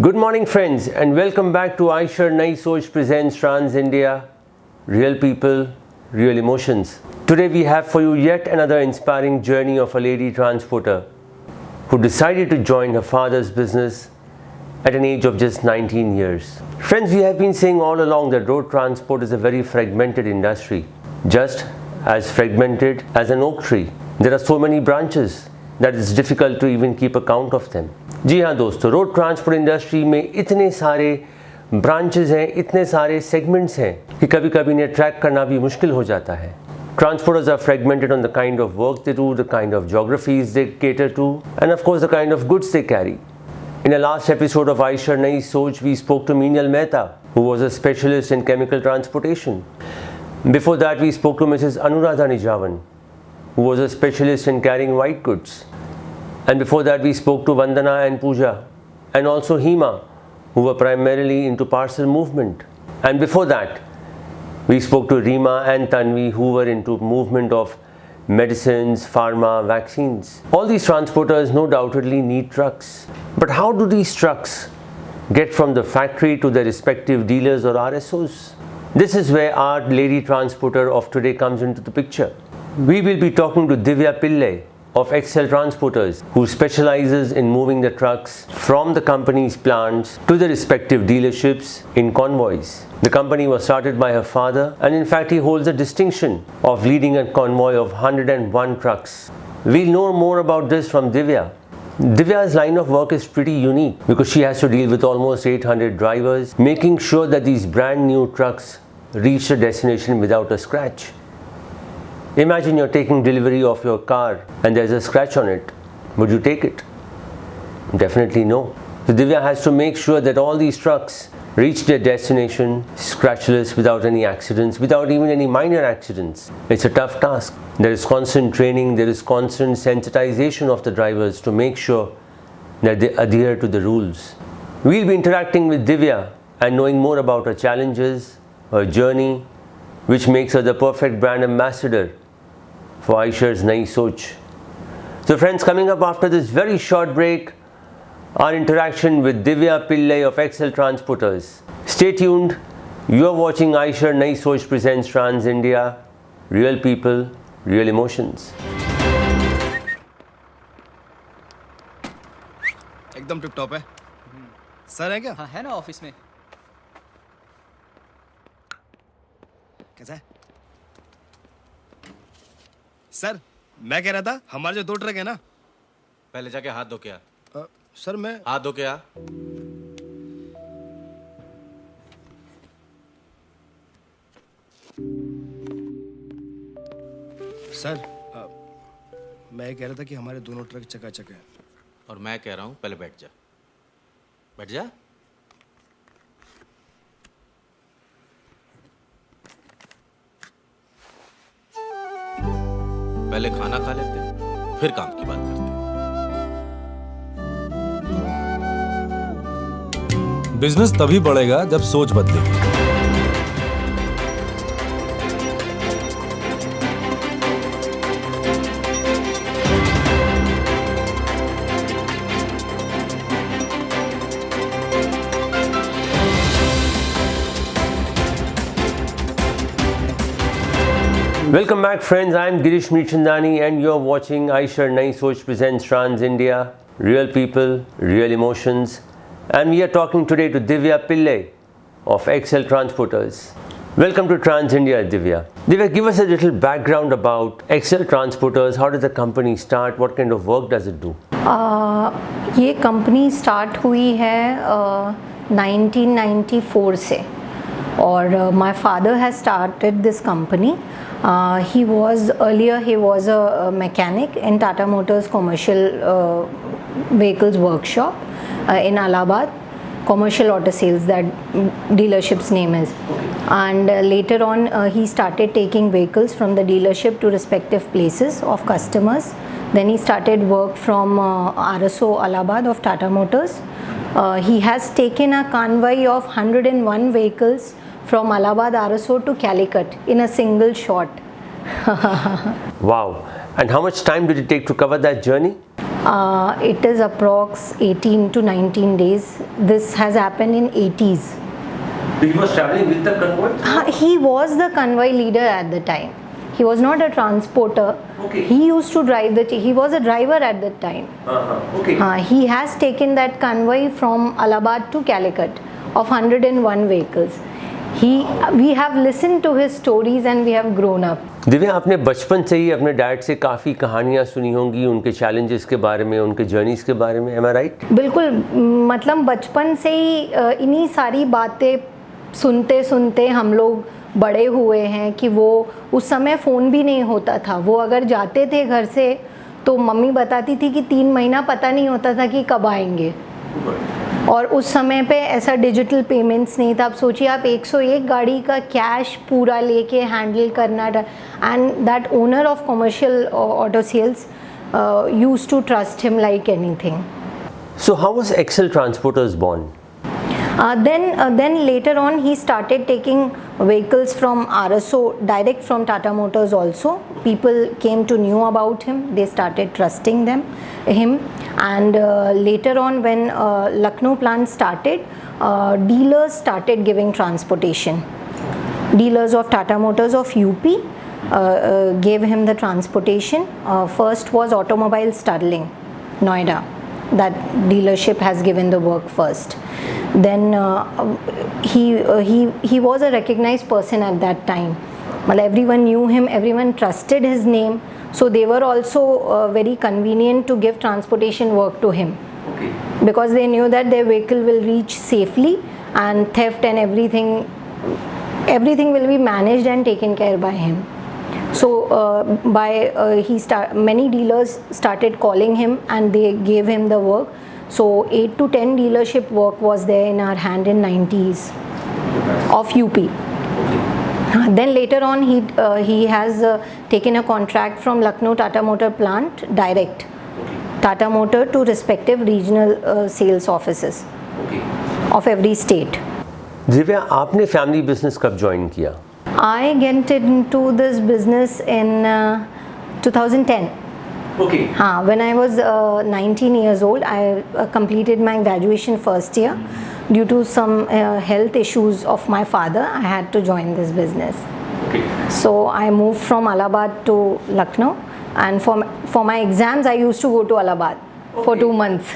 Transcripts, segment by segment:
Good morning friends and welcome back to Aishar Nai Soch presents Trans India, Real People, Real Emotions. Today we have for you yet another inspiring journey of a lady transporter who decided to join her father's business at an age of just 19 years. Friends, we have been saying all along that road transport is a very fragmented industry, just as fragmented as an oak tree. There are so many branches that it's difficult to even keep account of them. जी हाँ दोस्तों, road transport industry में इतने सारे branches हैं, इतने सारे segments हैं कि कभी कभी इन्हें ट्रैक करना भी मुश्किल हो जाता है. Transporters are fragmented on the kind of work they do, the kind of geographies they cater to, and of course the kind of goods they carry. In the last episode of Aishar Nai Soch, we spoke to Meenal Mehta, who was a specialist in chemical transportation. Before that, we spoke to Mrs. Anuradha Nijavan, who was a specialist in carrying white goods. And before that we spoke to Vandana and Pooja and also Hema, who were primarily into parcel movement. And before that we spoke to Reema and Tanvi, who were into movement of medicines, pharma, vaccines. All these transporters no doubtedly need trucks. But how do these trucks get from the factory to their respective dealers or RSOs? This is where our lady transporter of today comes into the picture. We will be talking to Divya Pillai of Excel Transporters, who specializes in moving the trucks from the company's plants to the respective dealerships in convoys. The company was started by her father, and in fact he holds the distinction of leading a convoy of 101 trucks. We'll know more about this from Divya. Divya's line of work is pretty unique because she has to deal with almost 800 drivers, making sure that these brand new trucks reach the destination without a scratch. Imagine you're taking delivery of your car and there's a scratch on it. Would you take it? Definitely no. So Divya has to make sure that all these trucks reach their destination scratchless, without any accidents, without even any minor accidents. It's a tough task. There is constant training, there is constant sensitization of the drivers to make sure that they adhere to the rules. We'll be interacting with Divya and knowing more about her challenges, her journey, which makes her the perfect brand ambassador for Aishar's Nai Soch. So friends, coming up after this very short break, our interaction with Divya Pillai of Excel Transporters. Stay tuned. You are watching Aishar Nai Soch presents Trans India, Real People, Real Emotions. एकदम tip top है. Sir है क्या? हाँ है ना office में. कैसा है? सर मैं कह रहा था हमारे जो 2 ट्रक है ना. पहले जाके हाथ धो के आ. सर मैं हाथ धो के आ. सर मैं कह रहा था कि हमारे दोनों ट्रक चकाचक है. और मैं कह रहा हूं पहले बैठ जा. बैठ जा. पहले खाना खा लेते फिर काम की बात करते. बिजनेस तभी बढ़ेगा जब सोच बदलेगी. Welcome back friends, I am Girish Mirchandani and you are watching Aishar Nai Soch presents Trans India, Real People, Real Emotions, and we are talking today to Divya Pillai of Excel Transporters. Welcome to Trans India, Divya. Divya, give us a little background about Excel Transporters. How did the company start? What kind of work does it do? ये company start हुई है 1994 से और my father has started this company. He was a mechanic in Tata Motors commercial vehicles workshop in Allahabad, commercial auto sales, that dealership's name is. And later on he started taking vehicles from the dealership to respective places of customers. Then he started work from RSO Allahabad of Tata Motors. He has taken a convoy of 101 vehicles from Allahabad RSO to Calicut in a single shot. Wow. And how much time did it take to cover that journey? It is approx 18 to 19 days. This has happened in 80s. He was traveling with the convoy? He was the convoy leader at the time. He was not a transporter. Okay. He used to drive he was a driver at that time. Okay. He has taken that convoy from Allahabad to Calicut of 101 vehicles. We have listened to his stories and we have grown up. Divya, आपने बचपन से ही अपने dad से काफ़ी कहानियाँ सुनी होंगी, उनके चैलेंजेस के बारे में, उनके जर्नीज़ के बारे में, am I right? बिल्कुल, मतलब बचपन से ही इन्हीं सारी बातें सुनते सुनते हम लोग बड़े हुए हैं कि वो उस समय फ़ोन भी नहीं होता था. वो अगर जाते थे घर से तो मम्मी बताती थी कि 3 महीना पता नहीं होता था कि कब आएंगे. और उस समय पे ऐसा डिजिटल पेमेंट्स नहीं था. आप सोचिए, आप 101 गाड़ी का कैश पूरा लेके हैंडल करना. And that owner of commercial auto sales used to trust him like anything. So how was Excel Transporters born? Then later on he started taking vehicles from RSO direct from Tata Motors also. People came to know about him. They started trusting him. And later on when Lucknow plant started, dealers started giving transportation. Dealers of Tata Motors of UP gave him the transportation. First was Automobile Sterling, Noida. That dealership has given the work first. Then he was a recognized person at that time. Well, everyone knew him, everyone trusted his name, so they were also very convenient to give transportation work to him. Okay. Because they knew that their vehicle will reach safely and theft and everything will be managed and taken care by him. So many dealers started calling him and they gave him the work. So 8 to 10 dealership work was there in our hand in 90s of UP. Then later on he has taken a contract from Lucknow Tata Motor plant direct. Tata Motor to respective regional sales offices of every state. Divya, आपने family business कब join किया? I get into this business in 2010. Okay. When I was 19 years old, I completed my graduation first year. Due to some health issues of my father, I had to join this business. Okay. So I moved from Allahabad to Lucknow, and for my exams, I used to go to Allahabad for 2 months.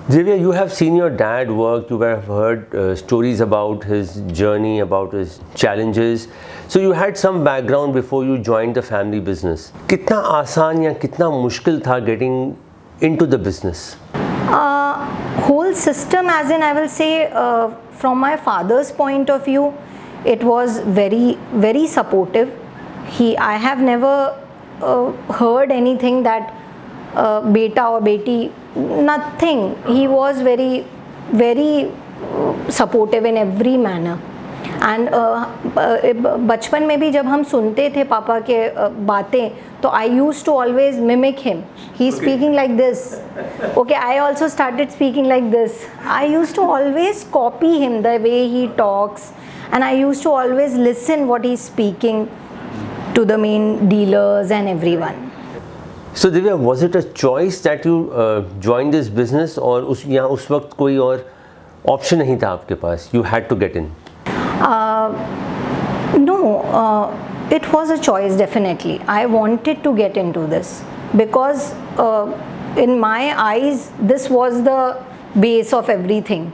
Divya, you have seen your dad work, you have heard stories about his journey, about his challenges. So you had some background before you joined the family business. कितना आसान या कितना मुश्किल था getting into the business? Whole system, as in I will say, from my father's point of view, it was very, very supportive. I have never heard anything that beta or beti, nothing. He was very, very supportive in every manner. And बचपन में भी जब हम सुनते थे पापा के बातें, तो I used to always mimic him. He's speaking like this. Okay, I also started speaking like this. I used to always copy him, the way he talks, and I used to always listen what he's speaking to the main dealers and everyone. So Divya, was it a choice that you joined this business, और उस वक्त कोई और option नहीं था आपके पास? You had to get in. No, it was a choice definitely. I wanted to get into this because in my eyes this was the base of everything.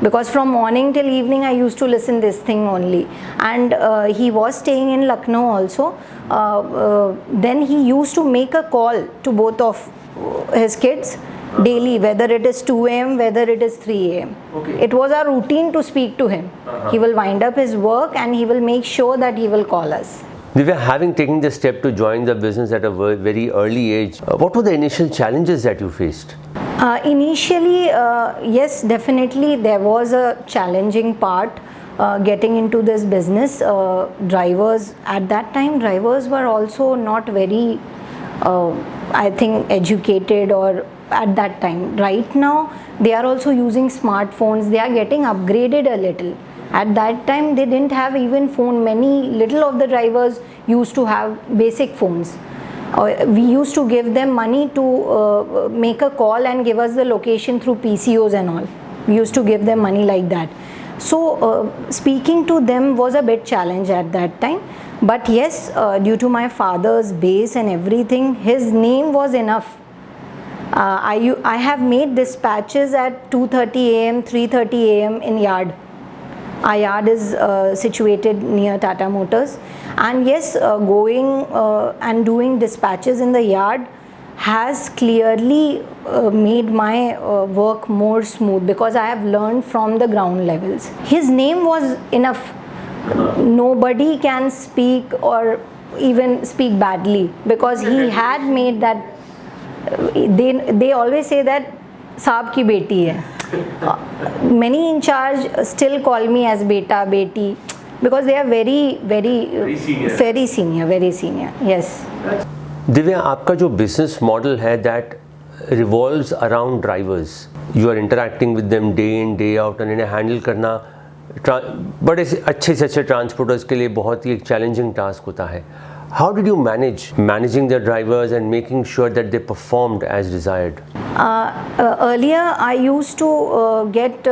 Because from morning till evening I used to listen this thing only. And he was staying in Lucknow also. Then he used to make a call to both of his kids daily, whether it is 2 a.m., whether it is 3 a.m. Okay. It was our routine to speak to him. He will wind up his work and he will make sure that he will call us. Divya, having taken the step to join the business at a very early age, what were the initial challenges that you faced? Initially, yes, definitely there was a challenging part getting into this business. Drivers at that time, drivers were also not very, I think, educated or at that time. Right now, they are also using smartphones. They are getting upgraded a little. At that time, they didn't have even phone. Little of the drivers used to have basic phones. We used to give them money to make a call and give us the location through PCOs and all. We used to give them money like that. So speaking to them was a bit challenge at that time. But yes, due to my father's base and everything, his name was enough. I have made dispatches at 2:30 a.m., 3:30 a.m. in yard. Our yard is situated near Tata Motors, and yes, going and doing dispatches in the yard has clearly made my work more smooth, because I have learned from the ground levels. His name was enough. Nobody can speak or even speak badly, because he had made that. They always say that साहब की बेटी है. Many in charge still call me as beta, beti, because they are very senior. Yes. Divya, आपका जो business model है that revolves around drivers, you are interacting with them day in day out, और इन्हें handle करना बड़े से अच्छे transporters के लिए बहुत ही एक चैलेंजिंग टास्क होता है. How did you managing the drivers and making sure that they performed as desired? Earlier I used to get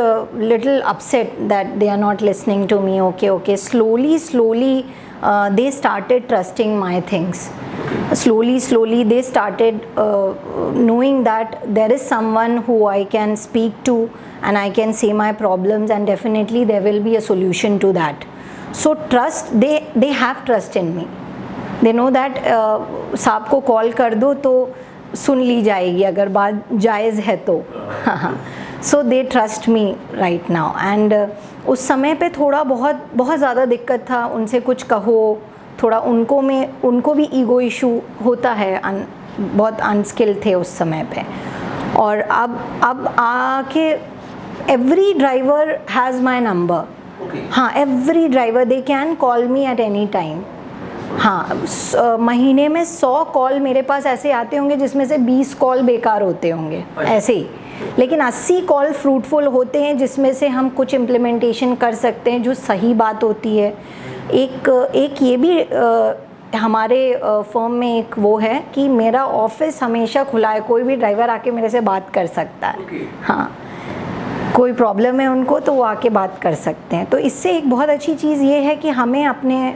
little upset that they are not listening to me. Okay. Slowly they started trusting my things. Slowly they started knowing that there is someone who I can speak to and I can say my problems, and definitely there will be a solution to that. So trust, they have trust in me. They know that साहब को call कर दो तो सुन ली जाएगी अगर बात जायज़ है तो. So they trust me right now. And उस समय पे थोड़ा बहुत ज़्यादा दिक्कत था. उनसे कुछ कहो, थोड़ा उनको भी ईगो इशू होता है. बहुत अनस्किल्ड थे उस समय पे. और अब आके every driver has my number. हाँ, every driver they can call me at any time. हाँ, महीने में 100 कॉल मेरे पास ऐसे आते होंगे जिसमें से 20 कॉल बेकार होते होंगे ऐसे ही, लेकिन 80 कॉल फ्रूटफुल होते हैं जिसमें से हम कुछ इम्प्लीमेंटेशन कर सकते हैं जो सही बात होती है. एक ये भी हमारे फर्म में एक वो है कि मेरा ऑफिस हमेशा खुला है. कोई भी ड्राइवर आके मेरे से बात कर सकता है. हाँ, कोई प्रॉब्लम है उनको तो वो आके बात कर सकते हैं. तो इससे एक बहुत अच्छी चीज़ ये है कि हमें अपने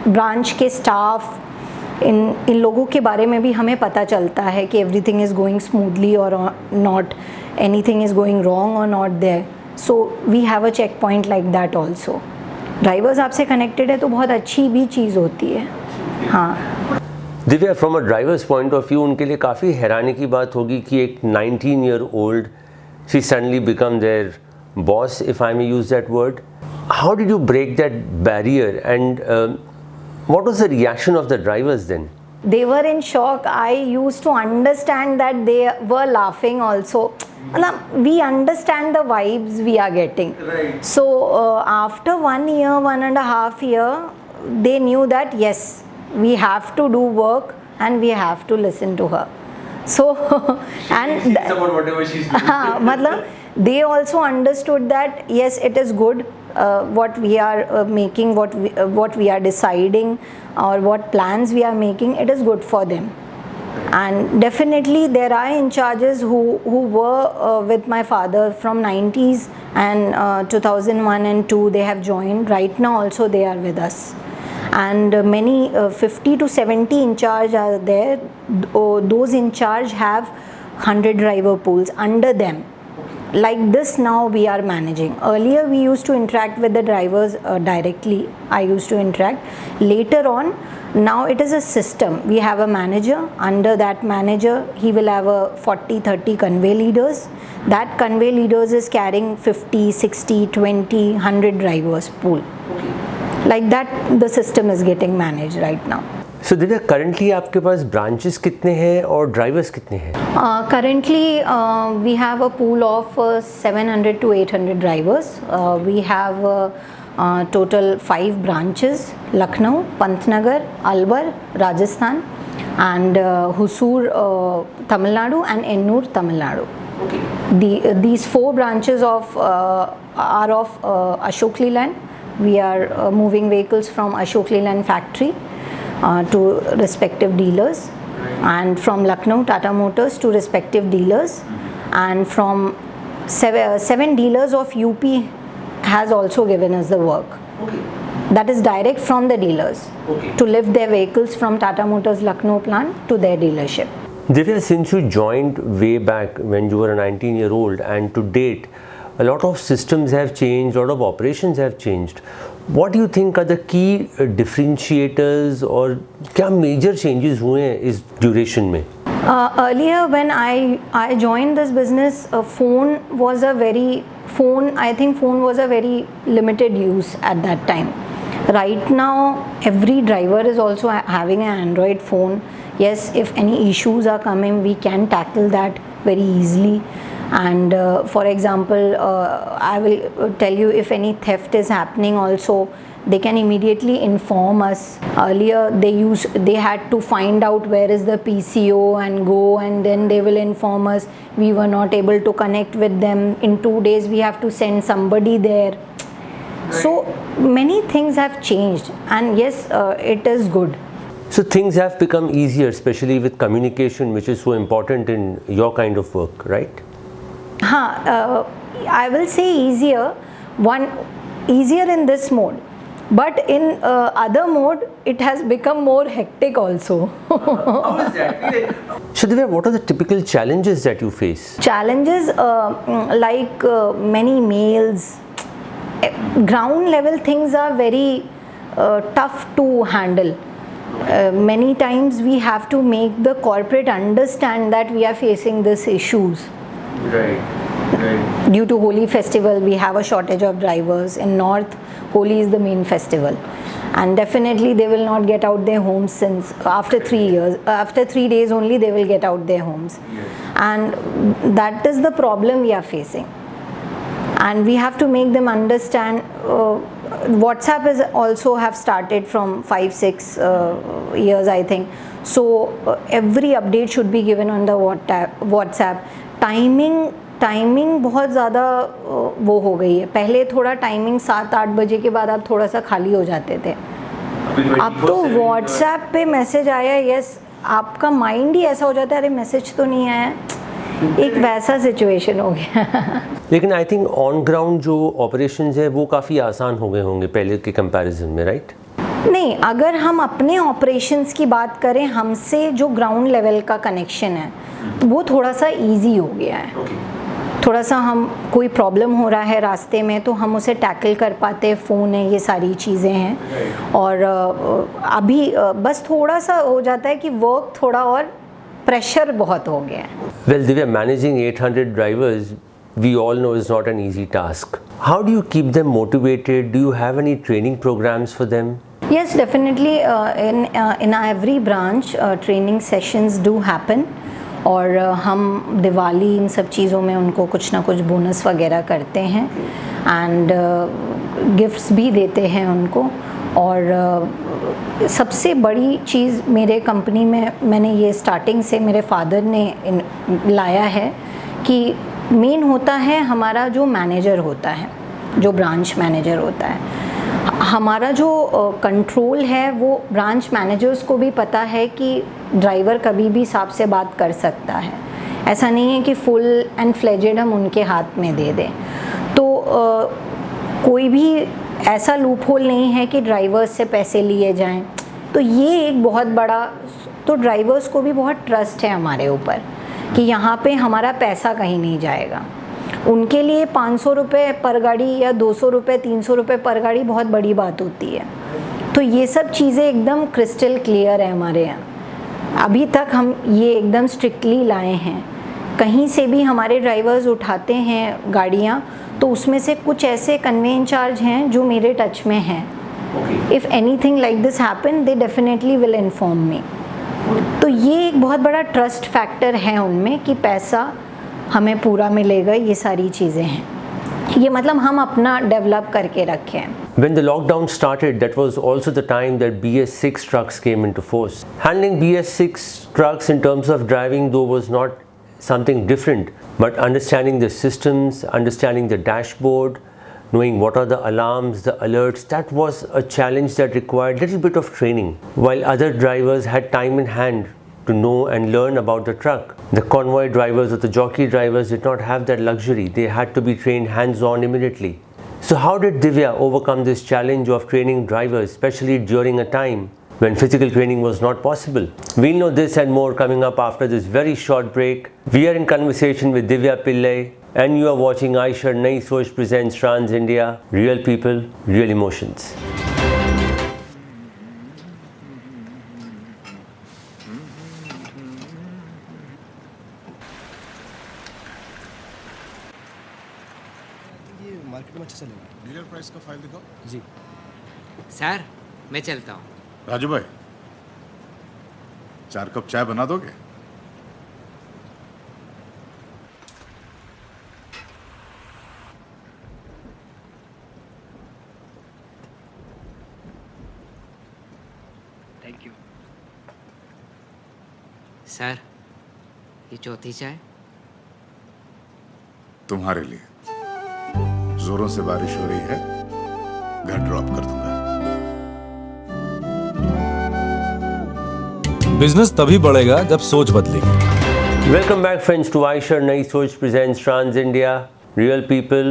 ब्रांच के स्टाफ इन लोगों के बारे में भी हमें पता चलता है कि एवरीथिंग इज़ गोइंग स्मूथली और not anything is going wrong और not there. So we have a checkpoint like that also. Drivers आपसे कनेक्टेड है तो बहुत अच्छी भी चीज़ होती है. हाँ Divya, from a driver's point of view उनके लिए काफ़ी हैरानी की बात होगी कि एक 19-year-old she suddenly become their boss, if I may use that word. How did you break that barrier and what was the reaction of the drivers then? They were in shock. I used to understand that they were laughing also. We understand the vibes we are getting. Right. So after 1 year, 1.5 years, they knew that yes, we have to do work and we have to listen to her. So and about whatever she's doing. मतलब they also understood that yes, it is good. What we are making, what we are deciding, or what plans we are making, it is good for them. And definitely there are in charges who were with my father from 90s and 2001 and 2 they have joined. Right now also they are with us, and many 50 to 70 in charge are there. Those in charge have 100 driver pools under them. Like this now we are managing. Earlier we used to interact with the drivers directly. I used to interact. Later on, now it is a system. We have a manager. Under that manager, he will have a 40-30 convey leaders. That convey leaders is carrying 50, 60, 20, 100 drivers pool. Like that the system is getting managed right now. So Divya, currently आपके पास branches कितने हैं और drivers कितने हैं? Currently we have a pool of 700 to 800 drivers. We have total 5 branches: Lucknow, Pantnagar, Alwar, Rajasthan, and Hosur, Tamil Nadu, and Ennur, Tamil Nadu. Okay. These 4 branches are of Ashok Leyland. We are moving vehicles from Ashok Leyland factory to respective dealers. and from Lucknow, Tata Motors to respective dealers, and from seven dealers of UP has also given us the work. That is direct from the dealers to lift their vehicles from Tata Motors Lucknow plant to their dealership. Divya, since you joined way back when you were a 19-year-old and to date, a lot of systems have changed, a lot of operations have changed. What do you think are the key differentiators or क्या major changes हुए हैं इस duration में? Earlier when I joined this business, phone was a very limited use at that time. Right now, every driver is also having an Android phone. Yes, if any issues are coming, we can tackle that very easily. And for example, I will tell you if any theft is happening also, they can immediately inform us. Earlier, they had to find out where is the PCO and go, and then they will inform us. We were not able to connect with them. In 2 days, we have to send somebody there. So many things have changed, and yes, it is good. So things have become easier, especially with communication, which is so important in your kind of work, right? I will say easier in this mode, but in other mode it has become more hectic also. How is that? So Divya, what are the typical challenges that you face? Challenges like many mails, ground level things are very tough to handle. Many times we have to make the corporate understand that we are facing these issues. Right. Due to Holi festival, we have a shortage of drivers. In North, Holi is the main festival, and definitely they will not get out their homes since after 3 years. After 3 days only they will get out their homes, and that is the problem we are facing. And we have to make them understand. WhatsApp is also have started from 5-6 years, I think. So every update should be given on the WhatsApp. Timing बहुत ज़्यादा वो हो गई है. पहले थोड़ा timing 7-8 बजे के बाद आप थोड़ा सा खाली हो जाते थे. अब तो व्हाट्सएप पे मैसेज आया, यस, आपका माइंड ही ऐसा हो जाता है, अरे मैसेज तो नहीं आया. एक वैसा सिचुएशन हो गया. लेकिन आई थिंक ऑन ग्राउंड जो ऑपरेशंस है वो काफ़ी आसान हो गए होंगे पहले के कंपैरिजन में, राइट? नहीं, अगर हम अपने ऑपरेशंस की बात करें, हमसे जो ग्राउंड लेवल का कनेक्शन है वो थोड़ा सा इजी हो गया है. थोड़ा सा हम कोई प्रॉब्लम हो रहा है रास्ते में तो हम उसे टैकल कर पाते हैं. फ़ोन है, ये सारी चीज़ें हैं. और अभी बस थोड़ा सा हो जाता है कि वर्क थोड़ा और प्रेशर बहुत हो गया है. Well, Divya, managing 800 drivers, we all know is not an easy task. How do you keep them motivated? Do you have any training programs for them? Yes, definitely. In every branch, training sessions do happen. और हम दिवाली इन सब चीज़ों में उनको कुछ ना कुछ bonus वगैरह करते हैं, एंड गिफ्ट्स भी देते हैं उनको. और सबसे बड़ी चीज़ मेरे कंपनी में मैंने ये स्टार्टिंग से मेरे फादर ने लाया है कि मेन होता है हमारा जो मैनेजर होता है, जो ब्रांच मैनेजर होता है. हमारा जो कंट्रोल है वो ब्रांच मैनेजर्स को भी पता है कि ड्राइवर कभी भी साहब से बात कर सकता है. ऐसा नहीं है कि फुल एंड फ्लेजेड हम उनके हाथ में दे दें. तो कोई भी ऐसा लूप होल नहीं है कि ड्राइवर्स से पैसे लिए जाएं. तो ये एक बहुत बड़ा, तो ड्राइवर्स को भी बहुत ट्रस्ट है हमारे ऊपर कि यहाँ पे हमारा पैसा कहीं नहीं जाएगा. उनके लिए 500 रुपये पर गाड़ी या 200 रुपये 300 रुपये पर गाड़ी बहुत बड़ी बात होती है. तो ये सब चीज़ें एकदम क्रिस्टल क्लियर है हमारे यहाँ. अभी तक हम ये एकदम स्ट्रिक्टली लाए हैं. कहीं से भी हमारे ड्राइवर्स उठाते हैं गाड़ियाँ तो उसमें से कुछ ऐसे कन्वे इंचार्ज हैं जो मेरे टच में हैं. If anything like this happen they definitely will inform me. तो ये एक बहुत बड़ा ट्रस्ट फैक्टर है उनमें कि पैसा हमें पूरा मिलेगा. ये सारी चीज़ें हैं, ये मतलब हम अपना डेवलप करके रखें. When the lockdown started, that was also the time that BS6 trucks came into force. Handling BS6 trucks in terms of driving though was not something different, but understanding the systems, understanding the dashboard, knowing what are the alarms, the alerts, that was a challenge that required a little bit of training. While other drivers had time in hand to know and learn about the truck. The convoy drivers or the jockey drivers did not have that luxury. They had to be trained hands-on immediately. So how did Divya overcome this challenge of training drivers, especially during a time when physical training was not possible? We'll know this and more coming up after this very short break. We are in conversation with Divya Pillai and you are watching Aishar Nai Soch presents Trans India, Real People, Real Emotions. ये market में अच्छा चलेगा। Dealer price का file दिखाओ। जी sir मैं चलता हूँ। राजू भाई 4 कप चाय बना दोगे? Thank you. सर ये चौथी चाय। तुम्हारे लिए। जोरों से बारिश हो रही है, घर ड्रॉप कर दूंगा। बिजनेस तभी बढ़ेगा जब सोच बदलेगी। Welcome back friends to Aishar Nai Soch presents Trans India, Real People,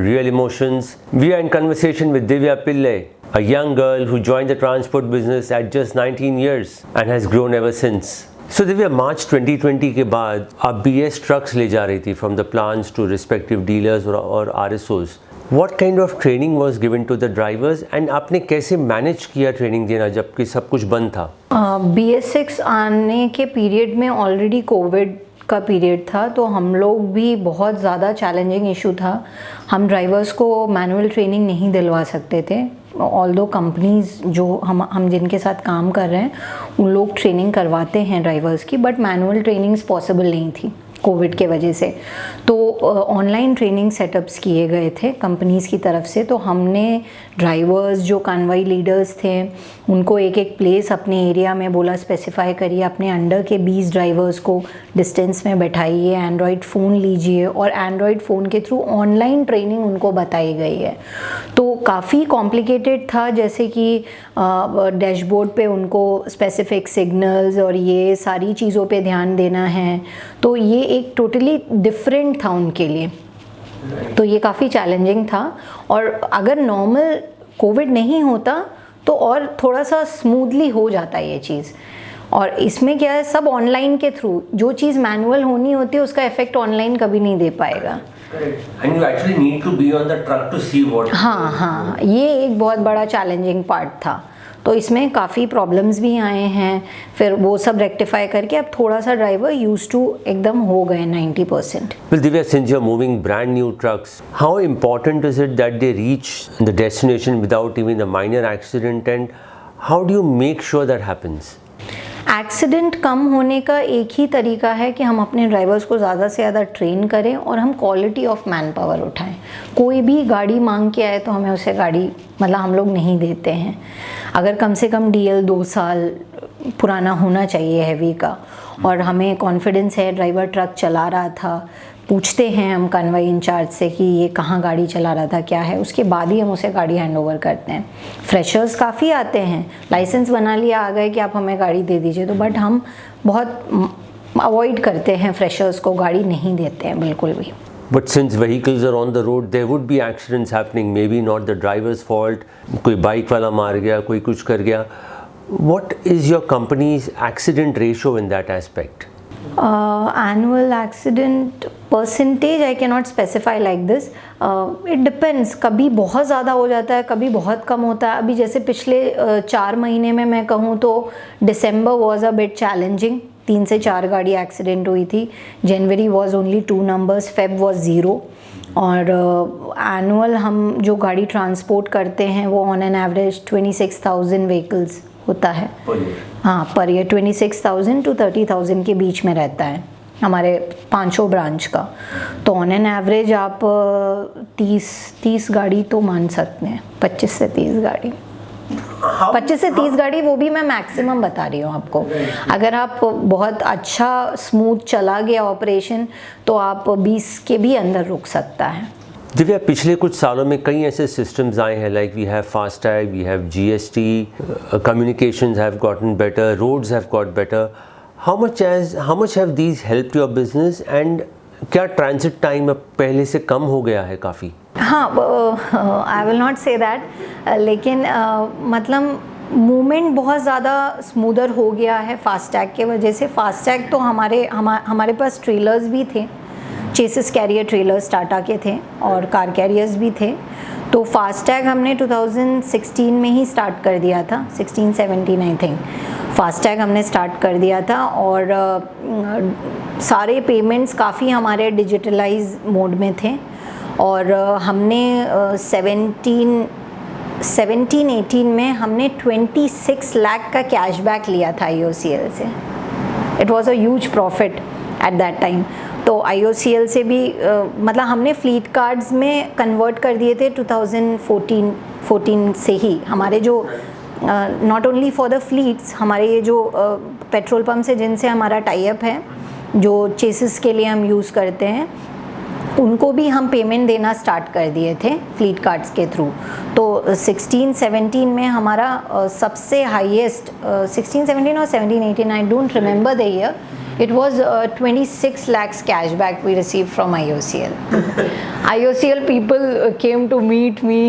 Real Emotions. We are in conversation with Divya Pillai, a young girl who joined the transport business at just 19 years and has grown ever since. So Divya, March 2020 के बाद आप BS trucks ले जा रही थी from the plants to respective dealers or RSOs. What kind of training was given to the drivers and आपने कैसे manage किया training देना जबकि सब कुछ बंद था? BS6 आने के पीरियड में ऑलरेडी कोविड का पीरियड था, तो हम लोग भी बहुत ज़्यादा चैलेंजिंग इशू था। हम ड्राइवर्स को मैनुअल ट्रेनिंग नहीं दिलवा सकते थे। ऑल्दो कंपनीज़ जो हम जिनके साथ काम कर रहे हैं उन लोग ट्रेनिंग करवाते हैं ड्राइवर्स की, बट मैनुअल ट्रेनिंग्स पॉसिबल नहीं थी कोविड के वजह से। तो ऑनलाइन ट्रेनिंग सेटअप्स किए गए थे कंपनीज़ की तरफ से। तो हमने ड्राइवर्स जो कन्वॉय लीडर्स थे उनको एक एक प्लेस अपने एरिया में बोला स्पेसिफाई करिए, अपने अंडर के 20 ड्राइवर्स को डिस्टेंस में बैठाइए, एंड्रॉयड फ़ोन लीजिए और एंड्रॉयड फ़ोन के थ्रू ऑनलाइन ट्रेनिंग उनको बताई गई है। तो काफ़ी कॉम्प्लिकेटेड था, जैसे कि डैशबोर्ड पे उनको स्पेसिफिक सिग्नल्स और ये सारी चीज़ों पे ध्यान देना है। तो ये एक टोटली डिफरेंट था उनके लिए, तो ये काफ़ी चैलेंजिंग था। और अगर नॉर्मल कोविड नहीं होता तो और थोड़ा सा स्मूथली हो जाता ये चीज़। और इसमें क्या है, सब ऑनलाइन के थ्रू जो चीज़ मैनुअल होनी होती है उसका इफेक्ट ऑनलाइन कभी नहीं दे पाएगा। And you actually need to be on the truck to see what. हाँ, ये एक बहुत बड़ा चैलेंजिंग पार्ट था। तो इसमें काफ़ी प्रॉब्लम्स भी आए हैं, फिर वो सब रेक्टिफाई करके अब थोड़ा सा ड्राइवर यूज टू एकदम हो गए 90%। Well, Divya, since you're moving brand new trucks, how important is it that they reach the destination without even a minor accident, and how do you make sure that happens? Accident कम होने का एक ही तरीका है कि हम अपने drivers को ज़्यादा से ज़्यादा ट्रेन करें और हम क्वालिटी ऑफ मैन पावर उठाएं। कोई भी गाड़ी मांग के आए तो हमें उसे गाड़ी मतलब हम लोग नहीं देते हैं। अगर कम से कम DL 2 साल पुराना होना चाहिए हैवी का, और हमें कॉन्फिडेंस है ड्राइवर ट्रक चला रहा था, पूछते हैं हम कन्वॉय इंचार्ज से कि ये कहाँ गाड़ी चला रहा था, क्या है, उसके बाद ही हम उसे गाड़ी हैंड ओवर करते हैं। फ्रेशर्स काफ़ी आते हैं, लाइसेंस बना लिया आ गए कि आप हमें गाड़ी दे दीजिए, तो बट हम बहुत अवॉइड करते हैं, फ्रेशर्स को गाड़ी नहीं देते हैं बिल्कुल भी। But since vehicles are on the road, there would be accidents happening, maybe not the driver's fault, कोई बाइक वाला मार गया, कोई कुछ कर गया। What is your company's accident ratio in that aspect? Annual accident percentage I cannot specify like this. It depends, कभी बहुत ज़्यादा हो जाता है, कभी बहुत कम होता है। अभी जैसे पिछले 4 महीने में मैं कहूँ तो December was a bit challenging, 3 से 4 गाड़ी एक्सीडेंट हुई थी। January was only 2 numbers, Feb was 0। और एनुअल हम जो गाड़ी ट्रांसपोर्ट करते हैं वो ऑन एन एवरेज 26,000 व्हीकल्स होता है। हाँ, पर ईयर 26,000 to 30,000 के बीच में रहता है हमारे 5 ब्रांच का। तो ऑन एन एवरेज आप 30 गाड़ी तो मान सकते हैं, 25 से 30 गाड़ी। 25 से 30 गाड़ी वो भी मैं मैक्सिमम बता रही हूँ आपको। अगर आप बहुत अच्छा स्मूथ चला गया ऑपरेशन तो आप 20 के भी अंदर रुक सकता है। दिव्या, पिछले कुछ सालों में कई ऐसे सिस्टम्स आए हैं, like we have FASTag, we have GST, communications have gotten better, roads have got better. how much have these helped your business, and क्या ट्रांजिट टाइम अब पहले से कम हो गया है काफ़ी? हाँ, I will not say that, लेकिन मतलब मूवमेंट बहुत ज़्यादा स्मूदर हो गया है फास्टैग के वजह से। फास्टैग तो हमारे पास ट्रेलर्स भी थे, चेसिस कैरियर ट्रेलर्स टाटा के थे और कार कैरियर्स भी थे। तो फास्टैग हमने 2016 में ही स्टार्ट कर दिया था, 16-17 आई थिंक फास्टैग हमने स्टार्ट कर दिया था। और सारे पेमेंट्स काफ़ी हमारे डिजिटलाइज मोड में थे। और हमने 17-18 में हमने 26 लाख का कैशबैक लिया था IOCL से। It was a huge profit at that time. तो IOCL से भी मतलब हमने फ्लीट कार्ड्स में कन्वर्ट कर दिए थे 2014 से ही। हमारे जो not only for the fleets, हमारे ये जो पेट्रोल पंप से जिनसे हमारा टाई अप है, जो चेसिस के लिए हम यूज़ करते हैं, उनको भी हम पेमेंट देना स्टार्ट कर दिए थे फ्लीट कार्ड्स के थ्रू। तो 16-17 में हमारा सबसे हाईएस्ट 16-17 और 17-18, I don't remember the year, it was 26 lakhs cashback we received from IOCL. IOCL people came to meet me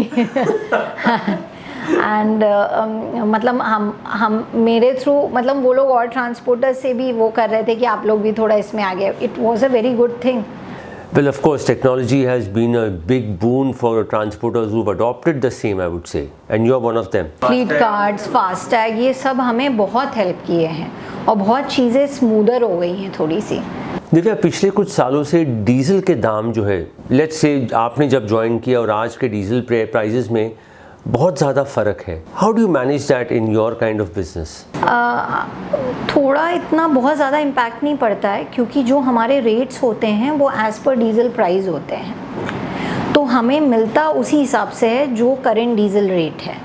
and मतलब हम मेरे थ्रू मतलब वो लोग और ट्रांसपोर्टर से भी वो कर रहे थे कि आप लोग भी थोड़ा इसमें आ गए। It was a very good thing. Well, of course, technology has been a big boon for transporters who've adopted the same, I would say, and you're one of them. Fleet cards, FASTag, ये सब हमें बहुत help किए हैं और बहुत चीज़ें smoother हो गई हैं थोड़ी सी। दिव्या, पिछले कुछ सालों से डीजल के दाम जो है, लेट्स से आपने जब ज्वाइन किया और आज के डीजल प्राइजेस में बहुत ज़्यादा फ़र्क है। How do you manage that in your kind of business? थोड़ा इतना बहुत ज़्यादा इम्पैक्ट नहीं पड़ता है, क्योंकि जो हमारे रेट्स होते हैं वो एज़ पर डीजल प्राइस होते हैं। तो हमें मिलता उसी हिसाब से है जो करंट डीजल रेट है।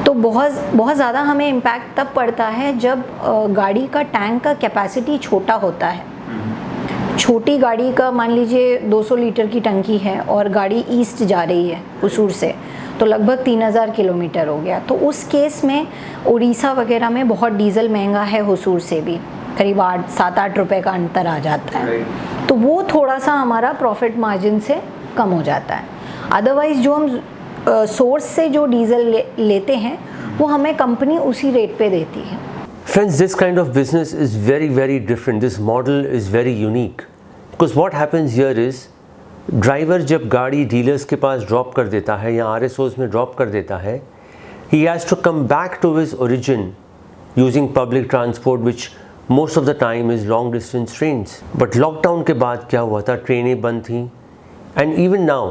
तो बहुत ज़्यादा हमें इम्पैक्ट तब पड़ता है जब गाड़ी का टैंक का कैपेसिटी छोटा होता है। छोटी गाड़ी का मान लीजिए 200 लीटर की टंकी है और गाड़ी ईस्ट जा रही है हुसूर से, तो लगभग 3000 किलोमीटर हो गया। तो उस केस में उड़ीसा वगैरह में बहुत डीजल महंगा है, हुसूर से भी करीब 7-8 रुपए का अंतर आ जाता है। तो वो थोड़ा सा हमारा प्रॉफिट मार्जिन से कम हो जाता है। अदरवाइज जो हम सोर्स से जो डीजल लेते हैं वो हमें कंपनी उसी रेट पे देती है। Friends, this kind of business is very, very different. This model is very unique. Because what happens here is, driver जब गाड़ी डीलर्स के पास ड्रॉप कर देता है या RSOs में ड्रॉप कर देता है, he has to come back to his origin using public transport, which most of the time is long distance trains. But lockdown के बाद क्या हुआ था, ट्रेनें बंद थी, and even now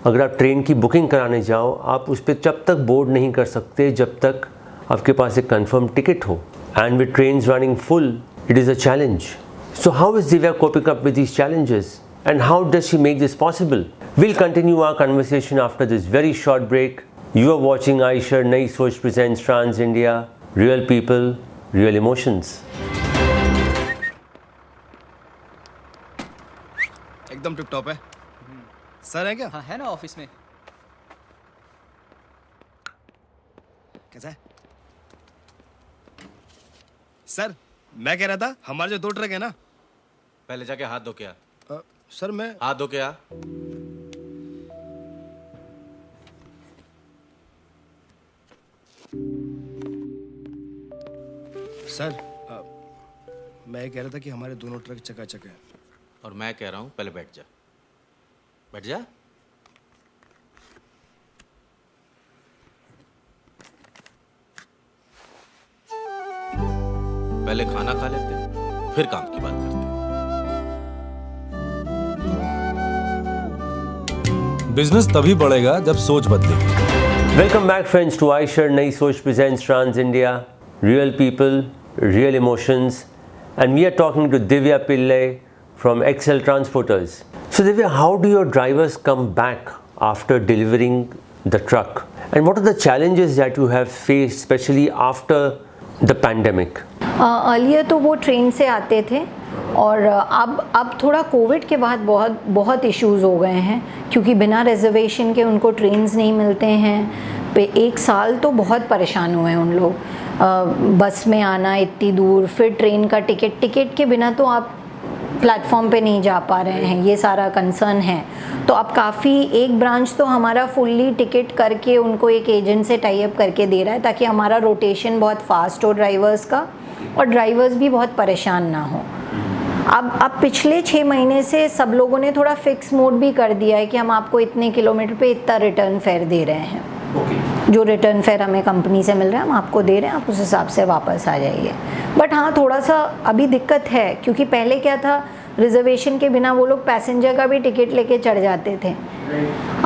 अगर आप ट्रेन की बुकिंग कराने जाओ, आप उस पर जब तक बोर्ड नहीं कर सकते जब तक आपके पास एक कंफर्म टिकट हो। And with trains running full, it is a challenge. So how is Divya coping up with these challenges? And how does she make this possible? We'll continue our conversation after this very short break. You are watching Aisha Nai Soch presents Trans India. Real people, real emotions. एकदम tip top है। Sir है क्या? हाँ है ना office में। कैसा है? सर मैं कह रहा था, हमारे जो 2 ट्रक है ना, पहले जाके हाथ धो के आ। सर मैं हाथ धो के आ। सर मैं कह रहा था कि हमारे दोनों ट्रक चकाचक है। और मैं कह रहा हूँ पहले बैठ जा। बैठ जा। पहले खाना खा लेते, फिर काम की बात करते। बिजनेस तभी बढ़ेगा जब सोच बदलेगी। Welcome back, friends, to Aisha Nai Soch presents Trans India. Real people, real emotions, and we are talking to Divya Pillai from Excel Transporters. So Divya, how do your drivers come back after delivering the truck, and what are the challenges that you have faced, especially after the pandemic? Earlier तो वो train से आते थे, और अब थोड़ा Covid के बाद बहुत इश्यूज़ हो गए हैं, क्योंकि बिना रिजर्वेशन के उनको ट्रेन्स नहीं मिलते हैं। 1 साल तो बहुत परेशान हुए हैं उन लोग। बस में आना इतनी दूर, फिर ट्रेन का टिकट के बिना तो आप प्लेटफॉर्म पे नहीं जा पा रहे हैं, ये सारा कंसर्न है। तो अब काफ़ी एक ब्रांच तो हमारा फुल्ली टिकट करके उनको एक एजेंट से टाई अप करके दे रहा है ताकि हमारा रोटेशन बहुत फास्ट हो ड्राइवर्स का, और ड्राइवर्स भी बहुत परेशान ना हो। अब पिछले 6 महीने से सब लोगों ने थोड़ा फिक्स मोड भी कर दिया है कि हम आपको इतने किलोमीटर पे इतना रिटर्न फेयर दे रहे हैं। जो रिटर्न फेयर हमें कंपनी से मिल रहा है हम आपको दे रहे हैं, आप उस हिसाब से वापस आ जाइए। बट हाँ, थोड़ा सा अभी दिक्कत है, क्योंकि पहले क्या था, रिजर्वेशन के बिना वो लोग पैसेंजर का भी टिकट लेके चढ़ जाते थे।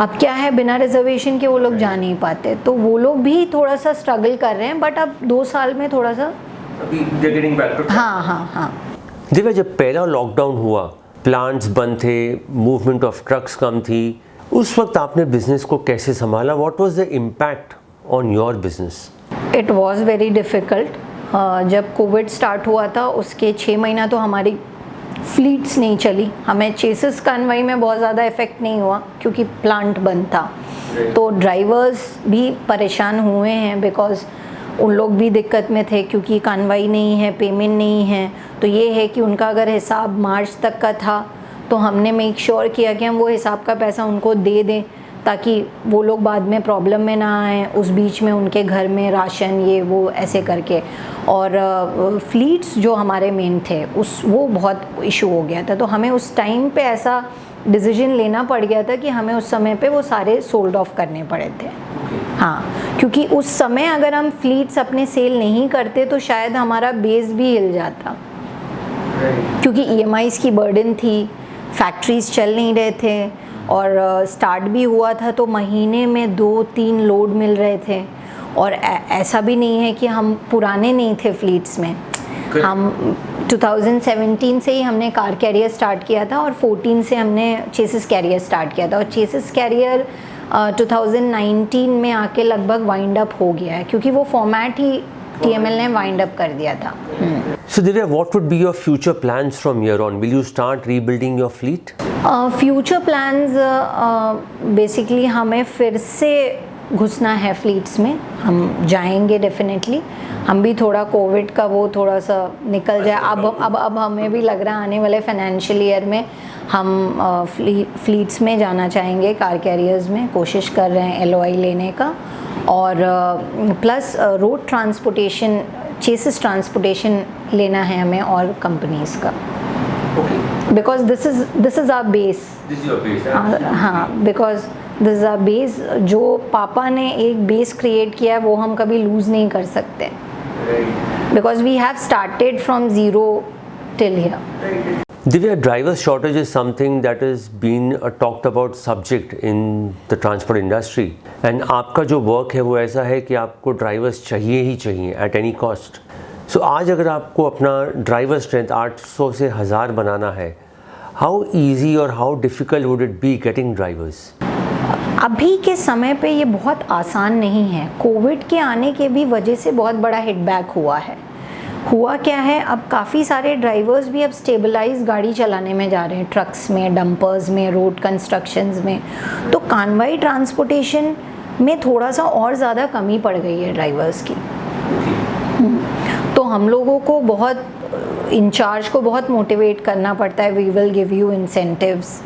अब क्या है, बिना रिजर्वेशन के वो लोग जा नहीं पाते, तो वो लोग भी थोड़ा सा स्ट्रगल कर रहे हैं। बट अब 2 साल में थोड़ा सा हाँ। दिव्या, जब पहला लॉकडाउन हुआ, प्लांट्स बंद थे, मूवमेंट ऑफ ट्रक्स कम थी, उस वक्त आपने बिजनेस को कैसे संभाला? What was the impact on your business? It was very difficult. जब कोविड स्टार्ट हुआ था उसके 6 महीना तो हमारी फ्लीट्स नहीं चली। हमें चेसिस कानवाई में बहुत ज़्यादा इफ़ेक्ट नहीं हुआ क्योंकि प्लांट बंद था। तो ड्राइवर्स भी परेशान हुए हैं बिकॉज़ उन लोग भी दिक्कत में थे, क्योंकि कानवाई नहीं है, पेमेंट नहीं है। तो ये है कि उनका अगर हिसाब मार्च तक का था तो हमने मेक श्योर किया कि हम वो हिसाब का पैसा उनको दे दें ताकि वो लोग बाद में प्रॉब्लम में ना आए। उस बीच में उनके घर में राशन ये वो ऐसे करके, और फ्लीट्स जो हमारे मेन थे वो बहुत इशू हो गया था। तो हमें उस टाइम पे ऐसा डिसीजन लेना पड़ गया था कि हमें उस समय पे वो सारे सोल्ड ऑफ करने पड़े थे। हाँ, क्योंकि उस समय अगर हम फ्लीट्स अपने सेल नहीं करते तो शायद हमारा बेस भी हिल जाता, क्योंकि EMIs की बर्डन थी, फैक्ट्रीज चल नहीं रहे थे, और स्टार्ट भी हुआ था तो महीने में 2-3 लोड मिल रहे थे। और ऐसा भी नहीं है कि हम पुराने नहीं थे फ्लीट्स में। हम 2017 से ही हमने कार कैरियर स्टार्ट किया था और 14 से हमने चेसिस कैरियर स्टार्ट किया था, और चेसिस कैरियर 2019 में आके लगभग वाइंड अप हो गया है, क्योंकि वो फॉर्मेट ही TML ने वाइंड अप कर दिया था। So Divya, what would be your future plans from here on? Will you start rebuilding your fleet? Future plans basically हमें फिर से घुसना है फ्लीट्स में। हम जाएंगे डेफिनेटली। हम भी थोड़ा कोविड का वो थोड़ा सा निकल जाए। अब हमें भी लग रहा है आने वाले फाइनेंशियल ईयर में हम फ्लीट्स में जाना चाहेंगे, कार कैरियर्स में कोशिश कर रहे हैं LOI लेने का। और plus road transportation, chassis transportation लेना है हमें और कंपनीज का, because this is our base. हाँ, because this is our base. जो पापा ने एक बेस क्रिएट किया है वो हम कभी लूज़ नहीं कर सकते, because we have started from zero till here. Divya, driver shortage is something that has been a talked about subject in the transport industry, and आपका जो work है वो ऐसा है कि आपको drivers चाहिए ही चाहिए at any cost. So आज अगर आपको अपना driver strength 800 से 1000 बनाना है, how easy or how difficult would it be getting drivers? अभी के समय पे ये बहुत आसान नहीं है। कोविड के आने के भी वजह से बहुत बड़ा हिटबैक हुआ है। हुआ क्या है, अब काफ़ी सारे ड्राइवर्स भी अब स्टेबलाइज गाड़ी चलाने में जा रहे हैं, ट्रक्स में, डंपर्स में, रोड कंस्ट्रक्शंस में। तो कानवाई ट्रांसपोर्टेशन में थोड़ा सा और ज़्यादा कमी पड़ गई है ड्राइवर्स की। तो हम लोगों को बहुत इंचार्ज को बहुत मोटिवेट करना पड़ता है, we will give you incentives,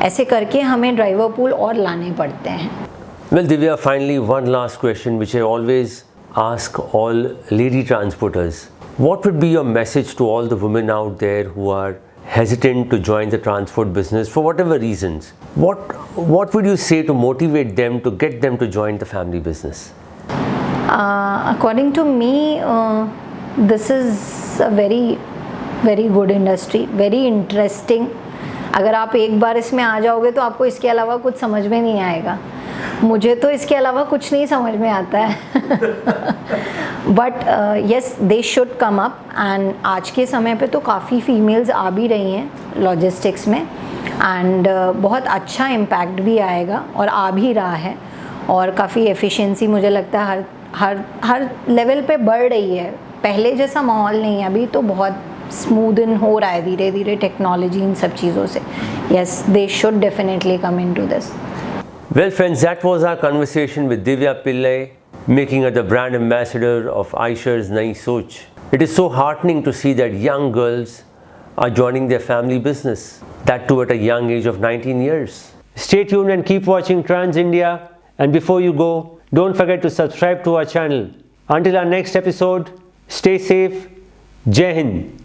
ऐसे करके हमें ड्राइवर पूल और लाने पड़ते हैं। Well Divya, finally one last question which I always ask all lady transporters. What would be your message to all the women out there who are hesitant to join the transport business for whatever reasons? What would you say to motivate them, to get them to join the family business? According to me, this is a very, very good industry, very interesting. अगर आप एक बार इसमें आ जाओगे तो आपको इसके अलावा कुछ समझ में नहीं आएगा। मुझे तो इसके अलावा कुछ नहीं समझ में आता है। But yes, they should come up. And आज के समय पे तो काफ़ी फीमेल्स आ भी रही हैं लॉजिस्टिक्स में, एंड बहुत अच्छा इम्पैक्ट भी आएगा और आ भी रहा है, और काफ़ी एफिशिएंसी मुझे लगता है हर लेवल पे बढ़ रही है। पहले जैसा माहौल नहीं है, अभी तो बहुत स्मूदन हो रहा है धीरे धीरे टेक्नोलॉजी इन सब चीज़ों से। Yes, they should definitely come into this. Well friends, that was our conversation with Divya Pillai, making her the brand ambassador of Aishar's Nai Soch. It is so heartening to see that young girls are joining their family business, that too at a young age of 19 years. Stay tuned and keep watching Trans India. And before you go, don't forget to subscribe to our channel. Until our next episode, stay safe. Jai Hind.